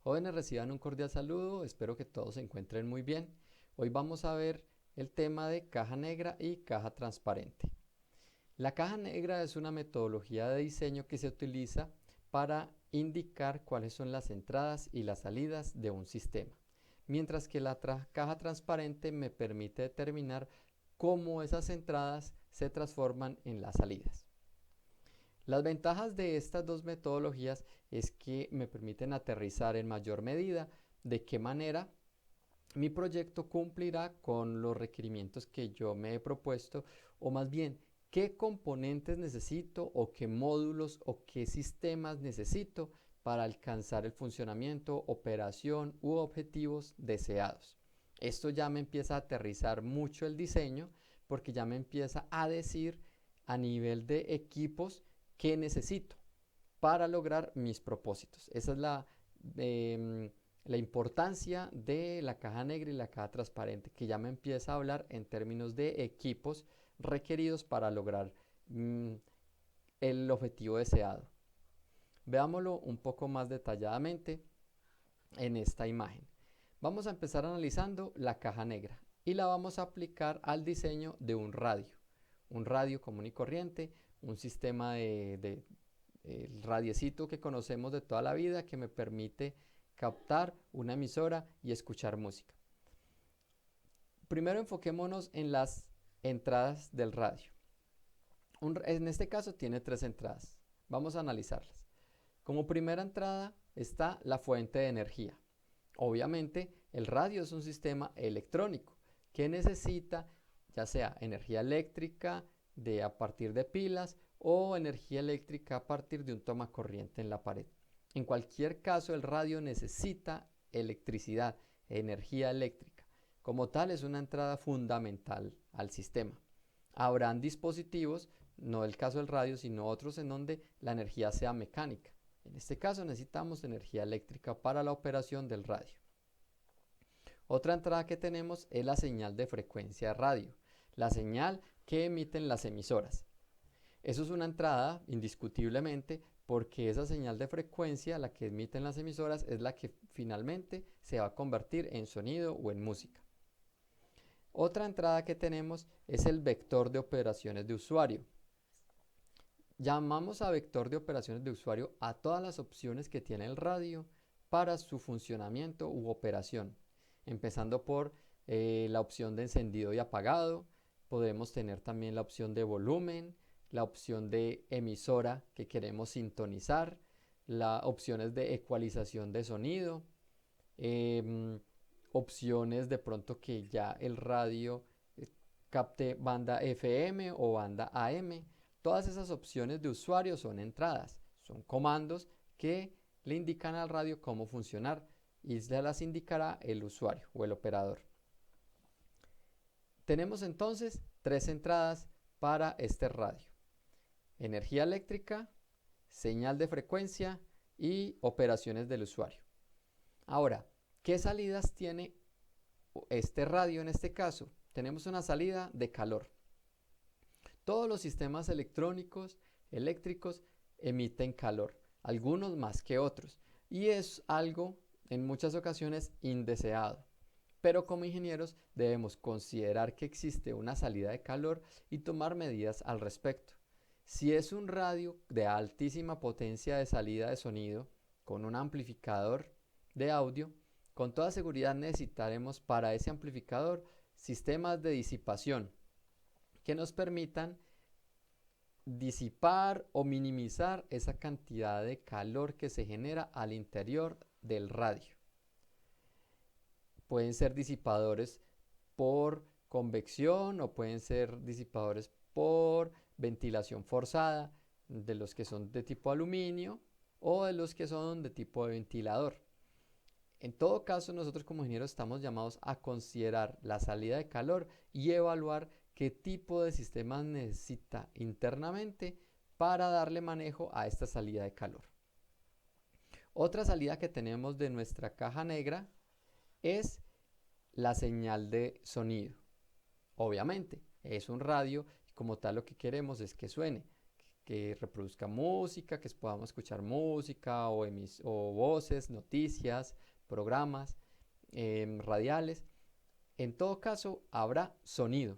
Jóvenes, reciban un cordial saludo, espero que todos se encuentren muy bien. Hoy vamos a ver el tema de caja negra y caja transparente. La caja negra es una metodología de diseño que se utiliza para indicar cuáles son las entradas y las salidas de un sistema, mientras que la caja transparente me permite determinar cómo esas entradas se transforman en las salidas. Las ventajas de estas dos metodologías es que me permiten aterrizar en mayor medida de qué manera mi proyecto cumplirá con los requerimientos que yo me he propuesto, o más bien qué componentes necesito o qué módulos o qué sistemas necesito para alcanzar el funcionamiento, operación u objetivos deseados. Esto ya me empieza a aterrizar mucho el diseño porque ya me empieza a decir a nivel de equipos qué necesito para lograr mis propósitos. Esa es la importancia de la caja negra y la caja transparente, que ya me empieza a hablar en términos de equipos requeridos para lograr el objetivo deseado. Veámoslo un poco más detalladamente en esta imagen. Vamos a empezar analizando la caja negra y la vamos a aplicar al diseño de un radio común y corriente, un sistema de el radiecito que conocemos de toda la vida que me permite captar una emisora y escuchar música. Primero enfoquémonos en las entradas del radio. En este caso tiene tres entradas. Vamos a analizarlas. Como primera entrada está la fuente de energía. Obviamente el radio es un sistema electrónico que necesita ya sea energía eléctrica a partir de pilas o energía eléctrica a partir de un toma corriente en la pared. En cualquier caso, el radio necesita electricidad, energía eléctrica. Como tal, es una entrada fundamental al sistema. Habrán dispositivos, no el caso del radio, sino otros en donde la energía sea mecánica. En este caso necesitamos energía eléctrica para la operación del radio. Otra entrada que tenemos es la señal de frecuencia radio, la señal que emiten las emisoras. Eso es una entrada indiscutiblemente porque esa señal de frecuencia, la que emiten las emisoras, es la que finalmente se va a convertir en sonido o en música. Otra entrada que tenemos es el vector de operaciones de usuario. Llamamos a vector de operaciones de usuario a todas las opciones que tiene el radio para su funcionamiento u operación, empezando por la opción de encendido y apagado. Podemos tener también la opción de volumen, la opción de emisora que queremos sintonizar, las opciones de ecualización de sonido, opciones de pronto que ya el radio capte banda FM o banda AM. Todas esas opciones de usuario son entradas, son comandos que le indican al radio cómo funcionar y se las indicará el usuario o el operador. Tenemos entonces tres entradas para este radio: energía eléctrica, señal de frecuencia y operaciones del usuario. Ahora, ¿qué salidas tiene este radio en este caso? Tenemos una salida de calor. Todos los sistemas electrónicos, eléctricos, emiten calor, algunos más que otros, y es algo en muchas ocasiones indeseado. Pero como ingenieros debemos considerar que existe una salida de calor y tomar medidas al respecto. Si es un radio de altísima potencia de salida de sonido con un amplificador de audio, con toda seguridad necesitaremos para ese amplificador sistemas de disipación que nos permitan disipar o minimizar esa cantidad de calor que se genera al interior del radio. Pueden ser disipadores por convección o pueden ser disipadores por ventilación forzada, de los que son de tipo aluminio o de los que son de tipo de ventilador. En todo caso, nosotros como ingenieros estamos llamados a considerar la salida de calor y evaluar qué tipo de sistemas necesita internamente para darle manejo a esta salida de calor. Otra salida que tenemos de nuestra caja negra es la señal de sonido. Obviamente, es un radio y como tal lo que queremos es que suene, que reproduzca música, que podamos escuchar música o voces, noticias, programas radiales. En todo caso, habrá sonido.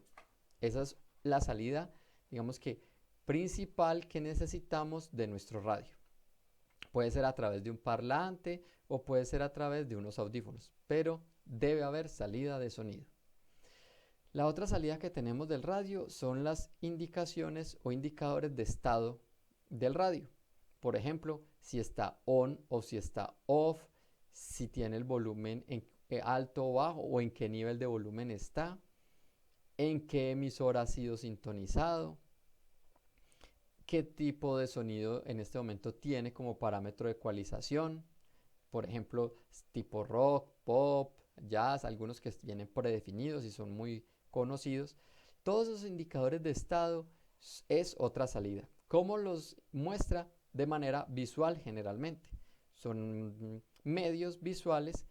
Esa es la salida, digamos que principal que necesitamos de nuestro radio. Puede ser a través de un parlante o puede ser a través de unos audífonos, pero debe haber salida de sonido. La otra salida que tenemos del radio son las indicaciones o indicadores de estado del radio. Por ejemplo, si está on o si está off, si tiene el volumen en alto o bajo o en qué nivel de volumen está, en qué emisora ha sido sintonizado, qué tipo de sonido en este momento tiene como parámetro de ecualización, por ejemplo, tipo rock, pop, jazz, algunos que vienen predefinidos y son muy conocidos. Todos esos indicadores de estado es otra salida. ¿Cómo los muestra? De manera visual generalmente. Son medios visuales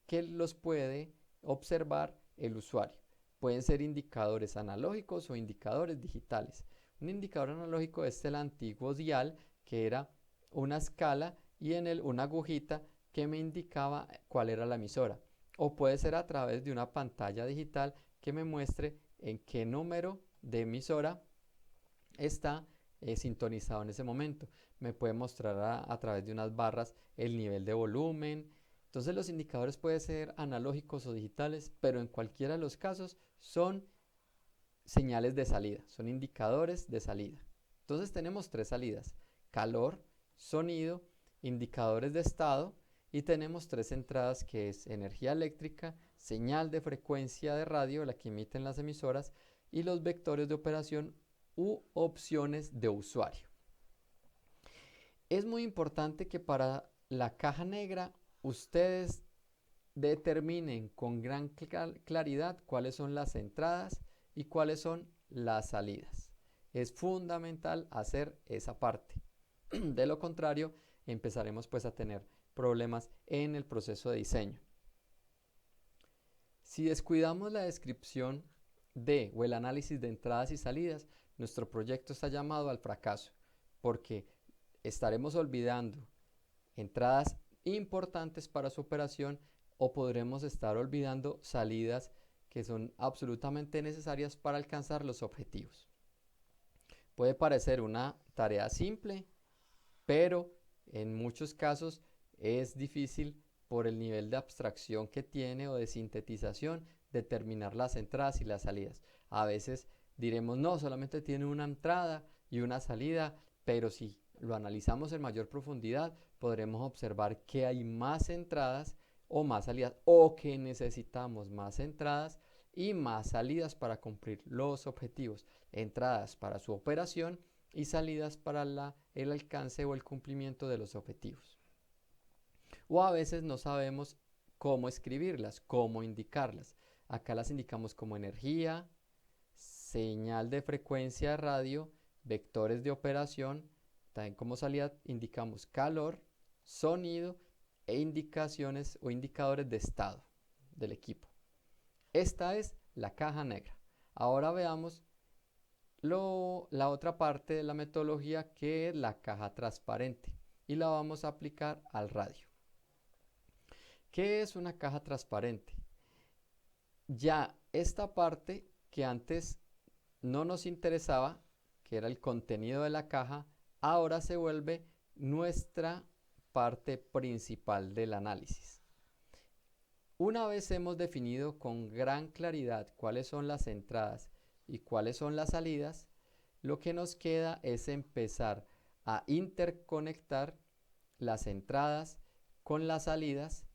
que los puede observar el usuario. Pueden ser indicadores analógicos o indicadores digitales. Un indicador analógico es el antiguo dial, que era una escala y en él una agujita que me indicaba cuál era la emisora. O puede ser a través de una pantalla digital que me muestre en qué número de emisora está sintonizado en ese momento. Me puede mostrar a través de unas barras el nivel de volumen. Entonces los indicadores pueden ser analógicos o digitales, pero en cualquiera de los casos son señales de salida, son indicadores de salida. Entonces tenemos tres salidas: calor, sonido, indicadores de estado, y tenemos tres entradas, que es energía eléctrica, señal de frecuencia de radio, la que emiten las emisoras, y los vectores de operación u opciones de usuario. Es muy importante que para la caja negra ustedes determinen con gran claridad cuáles son las entradas y cuáles son las salidas. Es fundamental hacer esa parte. De lo contrario, empezaremos pues a tener problemas en el proceso de diseño. Si descuidamos la descripción o el análisis de entradas y salidas, nuestro proyecto está llamado al fracaso, porque estaremos olvidando entradas importantes para su operación o podremos estar olvidando salidas que son absolutamente necesarias para alcanzar los objetivos. Puede parecer una tarea simple, pero en muchos casos es difícil por el nivel de abstracción que tiene o de sintetización determinar las entradas y las salidas. A veces diremos, no, solamente tiene una entrada y una salida, pero si lo analizamos en mayor profundidad, podremos observar que hay más entradas o más salidas, o que necesitamos más entradas y más salidas para cumplir los objetivos. Entradas para su operación y salidas para el alcance o el cumplimiento de los objetivos. O a veces no sabemos cómo escribirlas, cómo indicarlas. Acá las indicamos como energía, señal de frecuencia de radio, vectores de operación. También como salida indicamos calor, sonido e indicaciones o indicadores de estado del equipo. Esta es la caja negra. Ahora veamos la otra parte de la metodología, que es la caja transparente, y la vamos a aplicar al radio. ¿Qué es una caja transparente? Ya esta parte que antes no nos interesaba, que era el contenido de la caja, ahora se vuelve nuestra parte principal del análisis. Una vez hemos definido con gran claridad cuáles son las entradas y cuáles son las salidas, lo que nos queda es empezar a interconectar las entradas con las salidas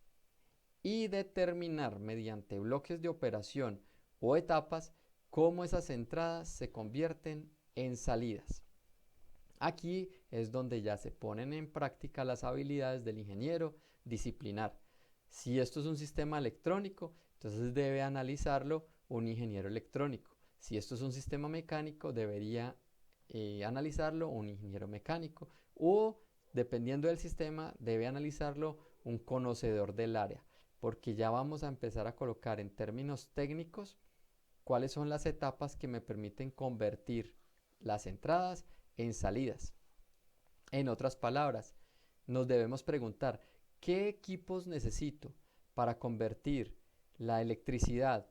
y determinar mediante bloques de operación o etapas cómo esas entradas se convierten en salidas. Aquí es donde ya se ponen en práctica las habilidades del ingeniero disciplinar. Si esto es un sistema electrónico, entonces debe analizarlo un ingeniero electrónico. Si esto es un sistema mecánico, debería analizarlo un ingeniero mecánico, o dependiendo del sistema, debe analizarlo un conocedor del área, porque ya vamos a empezar a colocar en términos técnicos cuáles son las etapas que me permiten convertir las entradas en salidas. En otras palabras, nos debemos preguntar, ¿qué equipos necesito para convertir la electricidad,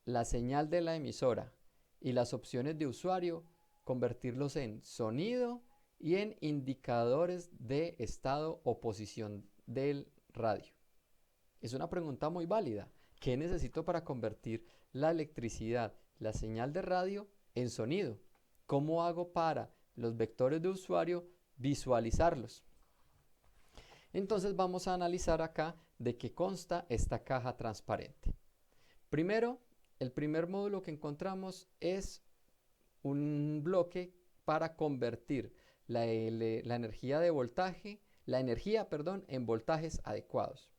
la señal de la emisora y las opciones de usuario, convertirlos en sonido y en indicadores de estado o posición del radio? Es una pregunta muy válida. ¿Qué necesito para convertir la electricidad, la señal de radio, en sonido? ¿Cómo hago para los vectores de usuario visualizarlos? Entonces vamos a analizar acá de qué consta esta caja transparente. Primero, el primer módulo que encontramos es un bloque para convertir la energía de voltaje, en voltajes adecuados.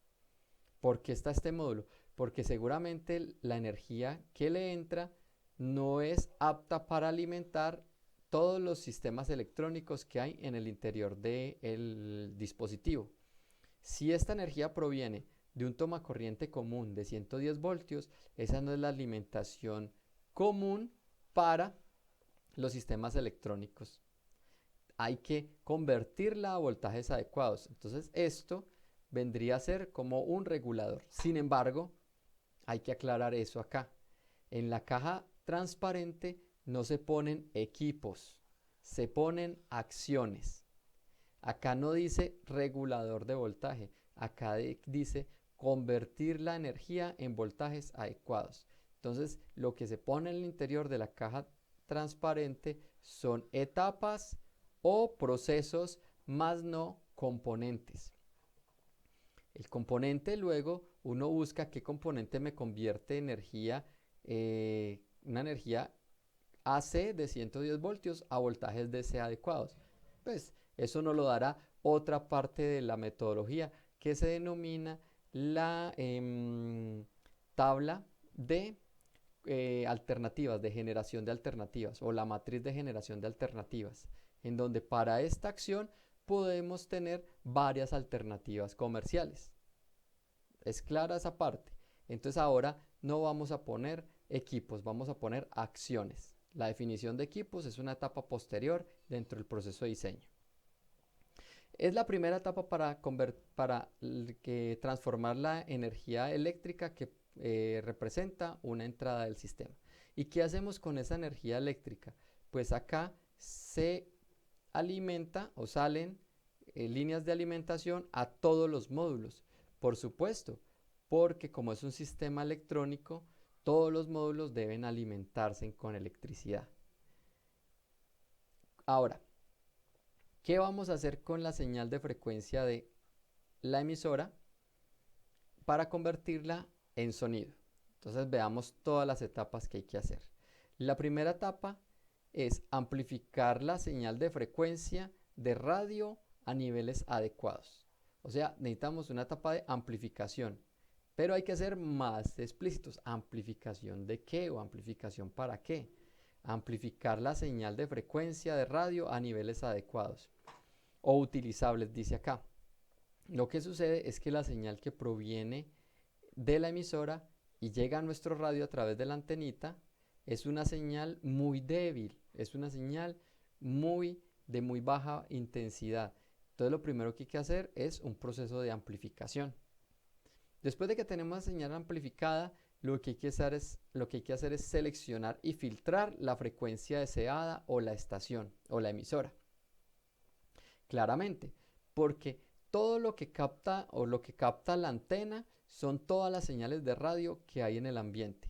¿Por qué está este módulo? Porque seguramente la energía que le entra no es apta para alimentar todos los sistemas electrónicos que hay en el interior del dispositivo. Si esta energía proviene de un tomacorriente común de 110 voltios, esa no es la alimentación común para los sistemas electrónicos. Hay que convertirla a voltajes adecuados. Entonces esto vendría a ser como un regulador. Sin embargo, hay que aclarar eso acá. En la caja transparente no se ponen equipos, se ponen acciones. Acá no dice regulador de voltaje, acá dice convertir la energía en voltajes adecuados. Entonces, lo que se pone en el interior de la caja transparente son etapas o procesos, más no componentes. El componente, luego uno busca qué componente me convierte energía, una energía AC de 110 voltios a voltajes DC adecuados. Pues eso nos lo dará otra parte de la metodología que se denomina la tabla de alternativas, de generación de alternativas, o la matriz de generación de alternativas, en donde para esta acción podemos tener varias alternativas comerciales. ¿Es clara esa parte? Entonces ahora no vamos a poner equipos, vamos a poner acciones. La definición de equipos es una etapa posterior dentro del proceso de diseño. Es la primera etapa para transformar la energía eléctrica que representa una entrada del sistema. ¿Y qué hacemos con esa energía eléctrica? Pues acá se alimenta o salen líneas de alimentación a todos los módulos. Por supuesto, porque como es un sistema electrónico, todos los módulos deben alimentarse con electricidad. Ahora, ¿qué vamos a hacer con la señal de frecuencia de la emisora para convertirla en sonido? Entonces veamos todas las etapas que hay que hacer. La primera etapa es amplificar la señal de frecuencia de radio a niveles adecuados. O sea, necesitamos una etapa de amplificación, pero hay que ser más explícitos. ¿Amplificación de qué o amplificación para qué? Amplificar la señal de frecuencia de radio a niveles adecuados o utilizables, dice acá. Lo que sucede es que la señal que proviene de la emisora y llega a nuestro radio a través de la antenita es una señal muy débil, es una señal de muy baja intensidad. Entonces lo primero que hay que hacer es un proceso de amplificación. Después de que tenemos la señal amplificada, lo que hay que hacer es seleccionar y filtrar la frecuencia deseada o la estación o la emisora. Claramente, porque todo lo que capta o lo que capta la antena son todas las señales de radio que hay en el ambiente.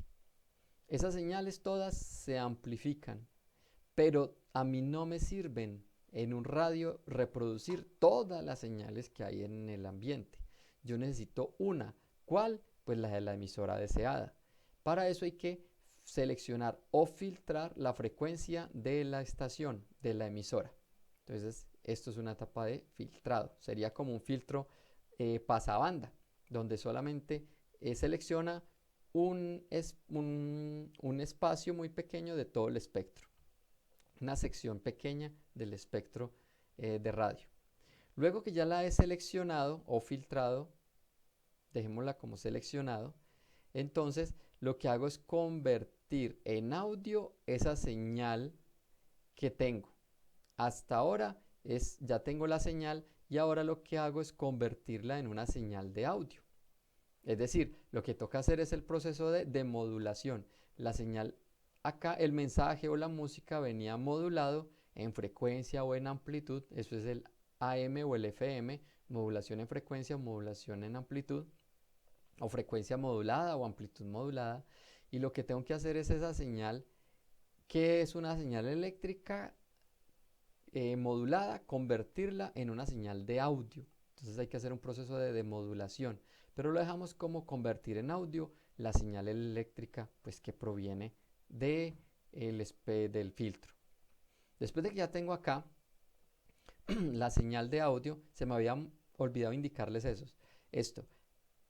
Esas señales todas se amplifican, pero a mí no me sirven en un radio reproducir todas las señales que hay en el ambiente. Yo necesito una. ¿Cuál? Pues la de la emisora deseada. Para eso hay que seleccionar o filtrar la frecuencia de la estación, de la emisora. Entonces, esto es una etapa de filtrado. Sería como un filtro pasabanda, donde solamente selecciona un espacio muy pequeño de todo el espectro. Una sección pequeña del espectro de radio. Luego que ya la he seleccionado o filtrado, dejémosla como seleccionado, entonces lo que hago es convertir en audio esa señal que tengo. hasta ahora ya tengo la señal y ahora lo que hago es convertirla en una señal de audio. Es decir, lo que toca hacer es el proceso de demodulación. La señal acá, el mensaje o la música venía modulado en frecuencia o en amplitud, eso es el AM o el FM, modulación en frecuencia, modulación en amplitud, o frecuencia modulada o amplitud modulada, y lo que tengo que hacer es esa señal, que es una señal eléctrica modulada, convertirla en una señal de audio. Entonces hay que hacer un proceso de demodulación, pero lo dejamos como convertir en audio la señal eléctrica pues que proviene del filtro. Después de que ya tengo acá la señal de audio, se me había olvidado indicarles esto.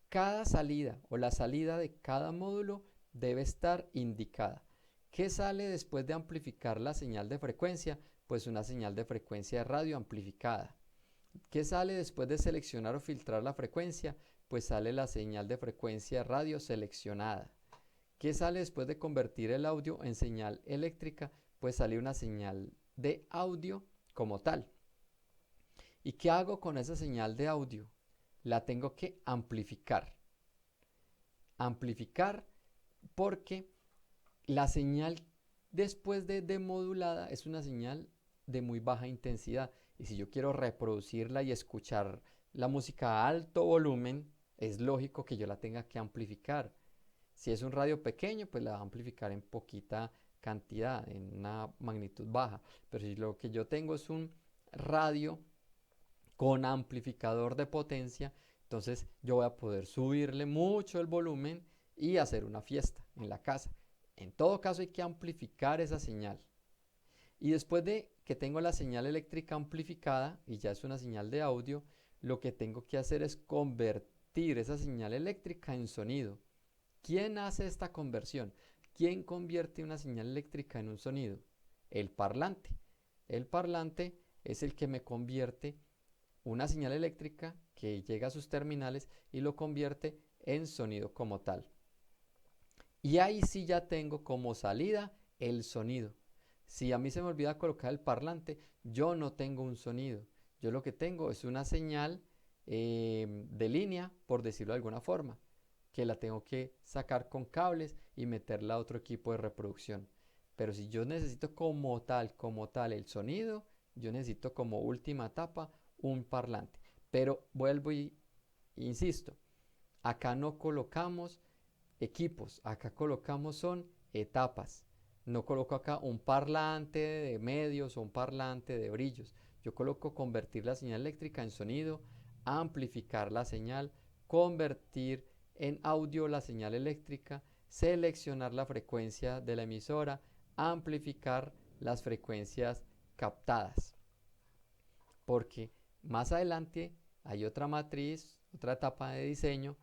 Cada salida o la salida de cada módulo debe estar indicada. ¿Qué sale después de amplificar la señal de frecuencia? Pues una señal de frecuencia de radio amplificada. ¿Qué sale después de seleccionar o filtrar la frecuencia? Pues sale la señal de frecuencia de radio seleccionada. ¿Qué sale después de convertir el audio en señal eléctrica? Pues sale una señal de audio como tal. ¿Y qué hago con esa señal de audio? La tengo que amplificar. Amplificar porque la señal después de demodulada es una señal de muy baja intensidad. Y si yo quiero reproducirla y escuchar la música a alto volumen, es lógico que yo la tenga que amplificar. Si es un radio pequeño, pues la va a amplificar en poquita cantidad, en una magnitud baja. Pero si lo que yo tengo es un radio con amplificador de potencia, entonces yo voy a poder subirle mucho el volumen y hacer una fiesta en la casa. En todo caso hay que amplificar esa señal. Y después de que tengo la señal eléctrica amplificada y ya es una señal de audio, lo que tengo que hacer es convertir esa señal eléctrica en sonido. ¿Quién hace esta conversión? ¿Quién convierte una señal eléctrica en un sonido? El parlante. El parlante es el que me convierte una señal eléctrica que llega a sus terminales y lo convierte en sonido como tal. Y ahí sí ya tengo como salida el sonido. Si a mí se me olvida colocar el parlante, yo no tengo un sonido. Yo lo que tengo es una señal de línea, por decirlo de alguna forma, que la tengo que sacar con cables y meterla a otro equipo de reproducción. Pero si yo necesito como tal el sonido, yo necesito como última etapa un parlante. Pero vuelvo y insisto, acá no colocamos equipos, acá colocamos son etapas. No coloco acá un parlante de medios o un parlante de brillos. Yo coloco convertir la señal eléctrica en sonido, amplificar la señal, convertir en audio la señal eléctrica, seleccionar la frecuencia de la emisora, amplificar las frecuencias captadas. Porque más adelante hay otra matriz, otra etapa de diseño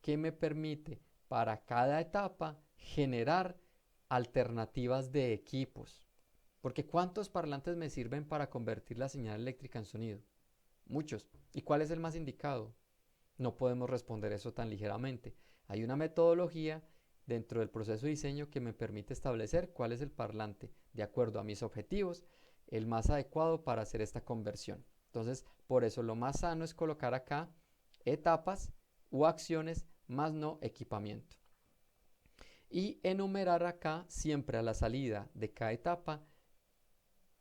que me permite para cada etapa generar alternativas de equipos. Porque ¿cuántos parlantes me sirven para convertir la señal eléctrica en sonido? Muchos. ¿Y cuál es el más indicado? No podemos responder eso tan ligeramente. Hay una metodología dentro del proceso de diseño que me permite establecer cuál es el parlante, de acuerdo a mis objetivos, el más adecuado para hacer esta conversión. Entonces, por eso lo más sano es colocar acá etapas u acciones, más no equipamiento. Y enumerar acá siempre a la salida de cada etapa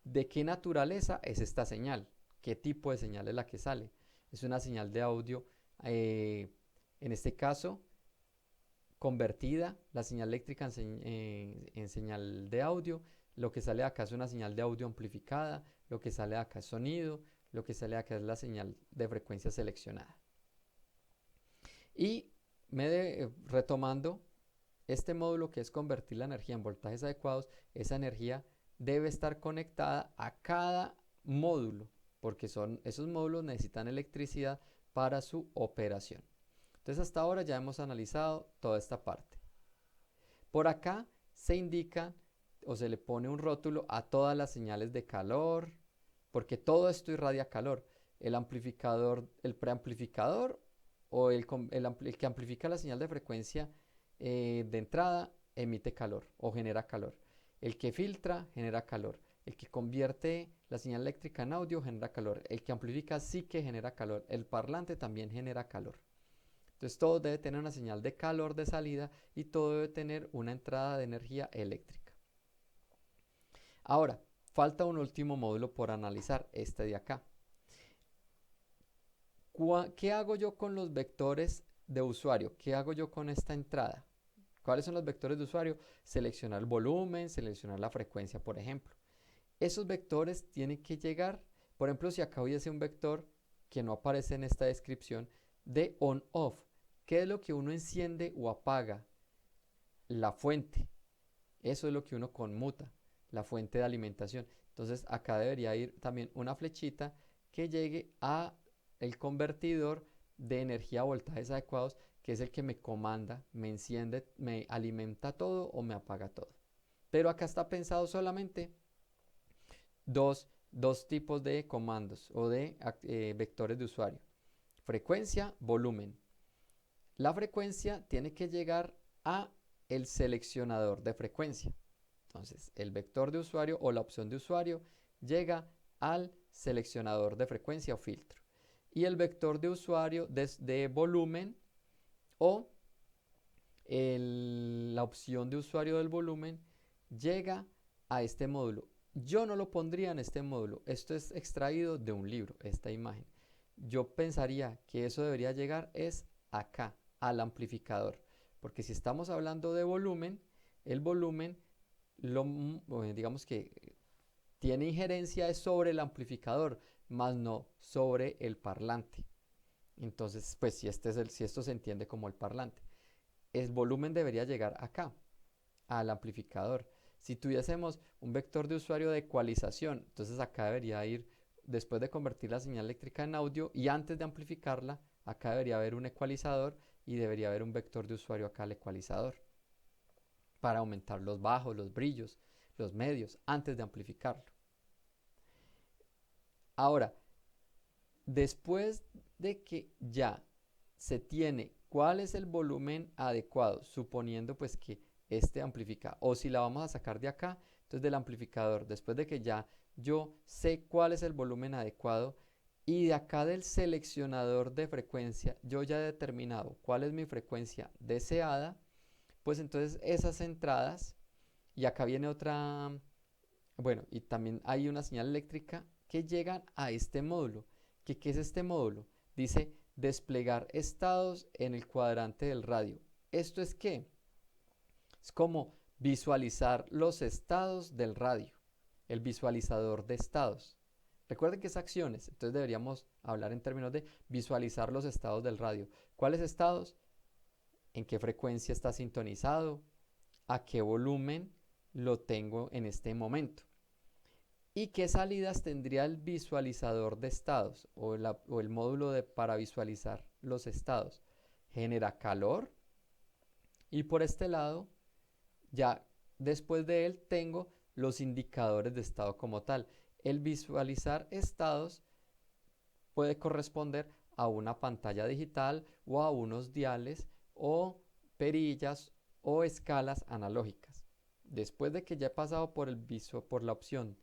de qué naturaleza es esta señal, qué tipo de señal es la que sale. Es una señal de audio, en este caso, convertida, la señal eléctrica en señal de audio. Lo que sale de acá es una señal de audio amplificada, lo que sale de acá es sonido, lo que sale de acá es la señal de frecuencia seleccionada. Y retomando, este módulo que es convertir la energía en voltajes adecuados, esa energía debe estar conectada a cada módulo, porque esos módulos necesitan electricidad para su operación. Entonces hasta ahora ya hemos analizado toda esta parte. Por acá se indica o se le pone un rótulo a todas las señales de calor, porque todo esto irradia calor. El amplificador, el preamplificador o el que amplifica la señal de frecuencia de entrada emite calor o genera calor. El que filtra genera calor. El que convierte la señal eléctrica en audio genera calor. El que amplifica sí que genera calor. El parlante también genera calor. Entonces todo debe tener una señal de calor de salida y todo debe tener una entrada de energía eléctrica. Ahora, falta un último módulo por analizar, este de acá. ¿Qué hago yo con los vectores de usuario? ¿Qué hago yo con esta entrada? ¿Cuáles son los vectores de usuario? Seleccionar el volumen, seleccionar la frecuencia, por ejemplo. Esos vectores tienen que llegar, por ejemplo, si acá hubiese un vector que no aparece en esta descripción de on-off. ¿Qué es lo que uno enciende o apaga? La fuente. Eso es lo que uno conmuta, la fuente de alimentación. Entonces acá debería ir también una flechita que llegue a el convertidor de energía a voltajes adecuados, que es el que me comanda, me enciende, me alimenta todo o me apaga todo. Pero acá está pensado solamente dos tipos de comandos o de vectores de usuario. Frecuencia, volumen. La frecuencia tiene que llegar a el seleccionador de frecuencia. Entonces, el vector de usuario o la opción de usuario llega al seleccionador de frecuencia o filtro. Y el vector de usuario de volumen o la opción de usuario del volumen llega a este módulo. Yo no lo pondría en este módulo. Esto es extraído de un libro, esta imagen. Yo pensaría que eso debería llegar es acá, al amplificador. Porque si estamos hablando de volumen, el volumen, digamos que tiene injerencia es sobre el amplificador, más no sobre el parlante. Entonces, pues si esto se entiende como el parlante, el volumen debería llegar acá, al amplificador. Si tuviésemos un vector de usuario de ecualización, entonces acá debería ir, después de convertir la señal eléctrica en audio y antes de amplificarla, acá debería haber un ecualizador y debería haber un vector de usuario acá al ecualizador para aumentar los bajos, los brillos, los medios, antes de amplificarlo. Ahora, después de que ya se tiene cuál es el volumen adecuado, suponiendo pues que este amplifica, o si la vamos a sacar de acá, entonces del amplificador, después de que ya yo sé cuál es el volumen adecuado y de acá del seleccionador de frecuencia, yo ya he determinado cuál es mi frecuencia deseada, pues entonces esas entradas, y acá viene otra, bueno, y también hay una señal eléctrica que llegan a este módulo. ¿Qué es este módulo? Dice desplegar estados en el cuadrante del radio. ¿Esto es qué? Es como visualizar los estados del radio, el visualizador de estados. Recuerden que es acciones, entonces deberíamos hablar en términos de visualizar los estados del radio. ¿Cuáles estados? ¿En qué frecuencia está sintonizado? ¿A qué volumen lo tengo en este momento? ¿Y qué salidas tendría el visualizador de estados o el módulo para visualizar los estados? Genera calor y por este lado ya después de él tengo los indicadores de estado como tal. El visualizar estados puede corresponder a una pantalla digital o a unos diales o perillas o escalas analógicas. Después de que ya he pasado por la opción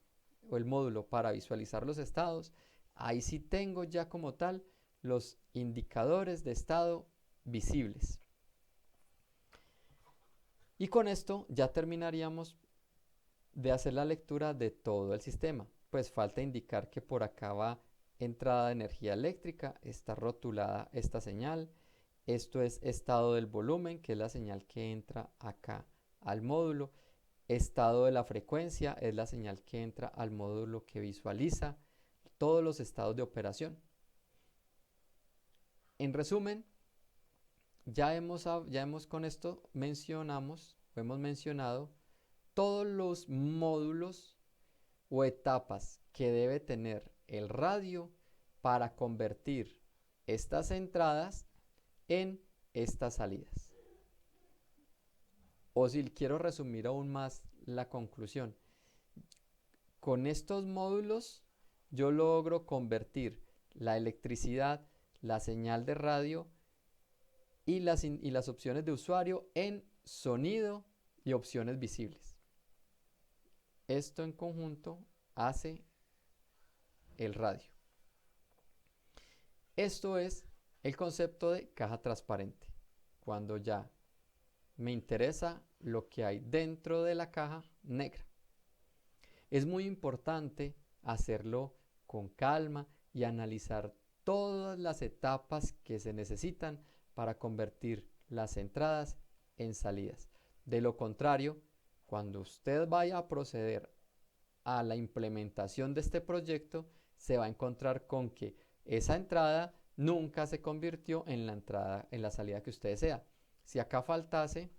o el módulo para visualizar los estados, ahí sí tengo ya como tal los indicadores de estado visibles. Y con esto ya terminaríamos de hacer la lectura de todo el sistema. Pues falta indicar que por acá va entrada de energía eléctrica, está rotulada esta señal. Esto es estado del volumen, que es la señal que entra acá al módulo. Estado de la frecuencia es la señal que entra al módulo que visualiza todos los estados de operación. En resumen, ya hemos con esto hemos mencionado todos los módulos o etapas que debe tener el radio para convertir estas entradas en estas salidas. O si quiero resumir aún más la conclusión, con estos módulos yo logro convertir la electricidad, la señal de radio y las opciones de usuario en sonido y opciones visibles. Esto en conjunto hace el radio. Esto es el concepto de caja transparente. Cuando ya me interesa lo que hay dentro de la caja negra. Es muy importante hacerlo con calma y analizar todas las etapas que se necesitan para convertir las entradas en salidas. De lo contrario, cuando usted vaya a proceder a la implementación de este proyecto, se va a encontrar con que esa entrada nunca se convirtió en la entrada, en la salida que usted desea. Si acá faltase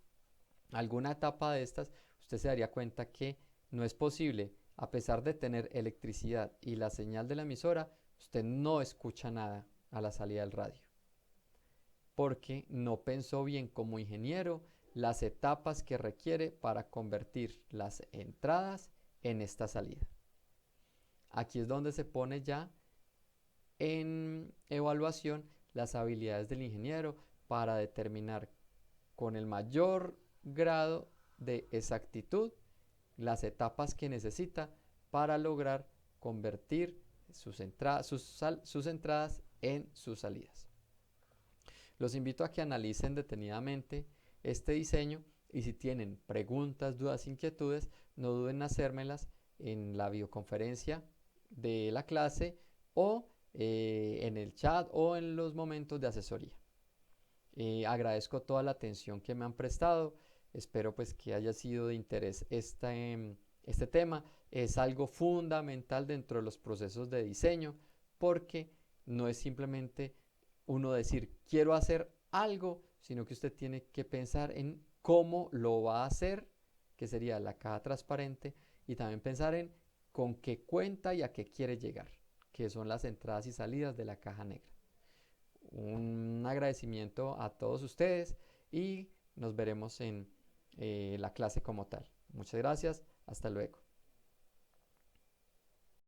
alguna etapa de estas, usted se daría cuenta que no es posible, a pesar de tener electricidad y la señal de la emisora, usted no escucha nada a la salida del radio, porque no pensó bien como ingeniero las etapas que requiere para convertir las entradas en esta salida. Aquí es donde se pone ya en evaluación las habilidades del ingeniero para determinar con el mayor grado de exactitud las etapas que necesita para lograr convertir sus entradas en sus salidas. Los invito a que analicen detenidamente este diseño y si tienen preguntas, dudas, inquietudes, no duden en hacérmelas en la videoconferencia de la clase o en el chat o en los momentos de asesoría. Agradezco toda la atención que me han prestado. Espero pues que haya sido de interés este tema. Es algo fundamental dentro de los procesos de diseño porque no es simplemente uno decir quiero hacer algo, sino que usted tiene que pensar en cómo lo va a hacer, que sería la caja transparente, y también pensar en con qué cuenta y a qué quiere llegar, que son las entradas y salidas de la caja negra. Un agradecimiento a todos ustedes y nos veremos en la clase como tal. Muchas gracias, hasta luego.